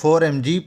4 mg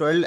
12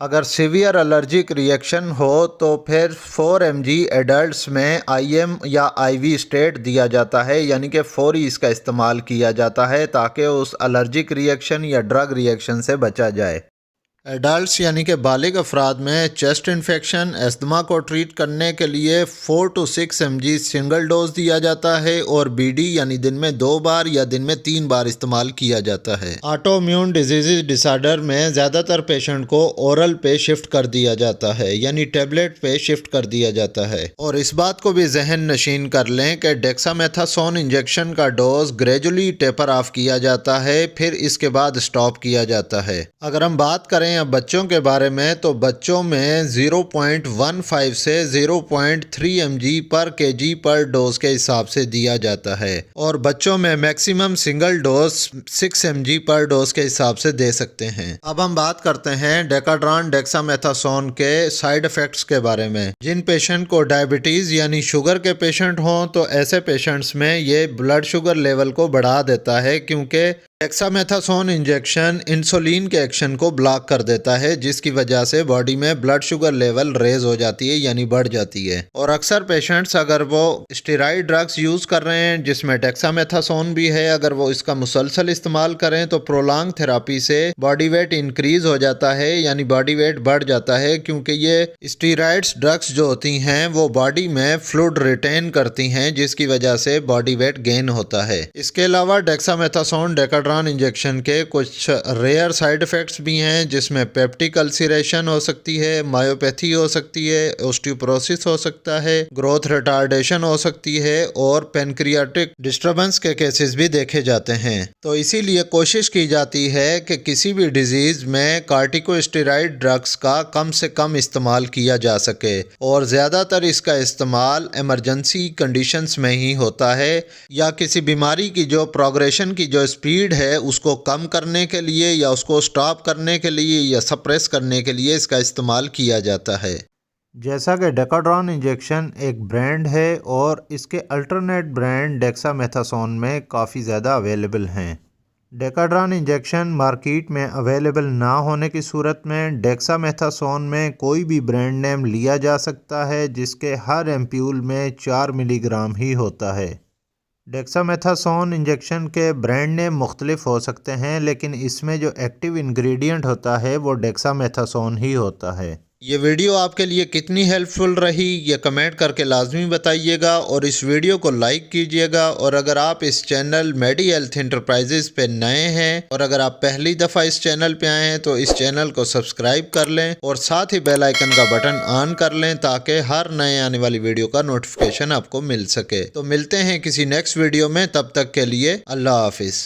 अगर severe allergic reaction हो तो फिर 4 mg एडल्ट्स में IM या IV स्टेट दिया जाता है, यानी कि फौरी इसका इस्तेमाल किया जाता है ताकि उस एलर्जिक रिएक्शन या ड्रग रिएक्शन से बचा जाए। एडल्ट्स यानी कि बालिग अफराद में चेस्ट इन्फेक्शन अस्थमा को ट्रीट करने के लिए 4 to 6 mg सिंगल डोज दिया जाता है और BD यानी दिन में 2 बार या दिन में 3 बार इस्तेमाल किया जाता है। ऑटो इम्यून डिजीज डिसऑर्डर में ज़्यादातर पेशेंट को ओरल पे शिफ्ट कर दिया जाता है, यानी टेबलेट पे शिफ्ट कर दिया जाता है। और इस बात को भी जहन नशीन कर लें कि डेक्सामेथासोन इंजेक्शन का डोज ग्रेजुअली टेपर ऑफ किया जाता है, फिर इसके बाद स्टॉप किया जाता है। अगर हम बात करें अब बच्चों के बारे में तो बच्चों में 0.15 से 0.3 mg पर kg पर डोज के हिसाब से दिया जाता है और बच्चों में मैक्सिमम सिंगल डोज 6 mg पर डोज के हिसाब से दे सकते हैं। अब हम बात करते हैं डेकाड्रॉन डेक्सामेथासोन के साइड इफेक्ट्स के बारे में। जिन पेशेंट को डायबिटीज यानी शुगर के पेशेंट हों तो ऐसे पेशेंट्स में ये ब्लड शुगर लेवल को बढ़ा देता है, क्योंकि डेक्सामेथासोन इंजेक्शन इंसुलिन के एक्शन को ब्लॉक कर देता है, जिसकी वजह से बॉडी में ब्लड शुगर लेवल रेज हो जाती है यानी बढ़ जाती है। और अक्सर पेशेंट्स अगर वो स्टेरॉइड ड्रग्स यूज़ कर रहे हैं जिसमें डेक्सामेथासोन भी है, अगर वो इसका मुसलसल इस्तेमाल करें तो प्रोलॉन्ग थेरापी से बॉडी वेट इंक्रीज हो जाता है यानी बॉडी वेट बढ़ जाता है, क्योंकि ये स्टेरॉइड्स ड्रग्स जो होती हैं वो बॉडी में फ्लूइड रिटेन करती हैं, जिसकी वजह से बॉडी वेट गेन होता है। इसके अलावा डेक्सामेथासोन डेकाड्रॉन इंजेक्शन के कुछ रेयर साइड इफेक्ट्स भी हैं, जिसमें पेप्टिक अल्सरेशन हो सकती है, मायोपैथी हो सकती है, ऑस्टियोपोरोसिस हो सकता है, ग्रोथ रिटार्डेशन हो सकती है और पैनक्रियाटिक डिस्टर्बेंस के केसेस भी देखे जाते हैं। तो इसीलिए कोशिश की जाती है कि किसी भी डिजीज में कार्टिकोस्टेरॉइड ड्रग्स का कम से कम इस्तेमाल किया जा सके और ज़्यादातर इसका इस्तेमाल इमरजेंसी कंडीशंस में ही होता है या किसी बीमारी की जो प्रोग्रेशन की जो स्पीड है उसको कम करने के लिए या उसको स्टॉप करने के लिए या सप्रेस करने के लिए इसका इस्तेमाल किया जाता है। जैसा कि डेकाड्रॉन इंजेक्शन एक ब्रांड है और इसके अल्टरनेट ब्रांड डेक्सामेथासोन में काफ़ी ज़्यादा अवेलेबल हैं। डेकाड्रॉन इंजेक्शन मार्केट में अवेलेबल ना होने की सूरत में डेक्सामेथासोन में कोई भी ब्रांड नेम लिया जा सकता है, जिसके हर एम्प्यूल में 4 मिलीग्राम ही होता है। डेक्सामेथासोन इंजेक्शन के ब्रांड नेम मुख्तलिफ हो सकते हैं, लेकिन इसमें जो एक्टिव इंग्रेडिएंट होता है वो डेक्सामेथासोन ही होता है। ये वीडियो आपके लिए कितनी हेल्पफुल रही ये कमेंट करके लाजमी बताइएगा और इस वीडियो को लाइक कीजिएगा। और अगर आप इस चैनल मेडी हेल्थ इंटरप्राइजेज पे नए हैं और अगर आप पहली दफ़ा इस चैनल पे आए हैं तो इस चैनल को सब्सक्राइब कर लें और साथ ही बेल आइकन का बटन ऑन कर लें ताकि हर नए आने वाली वीडियो का नोटिफिकेशन आपको मिल सके। तो मिलते हैं किसी नेक्स्ट वीडियो में, तब तक के लिए अल्लाह हाफिज़।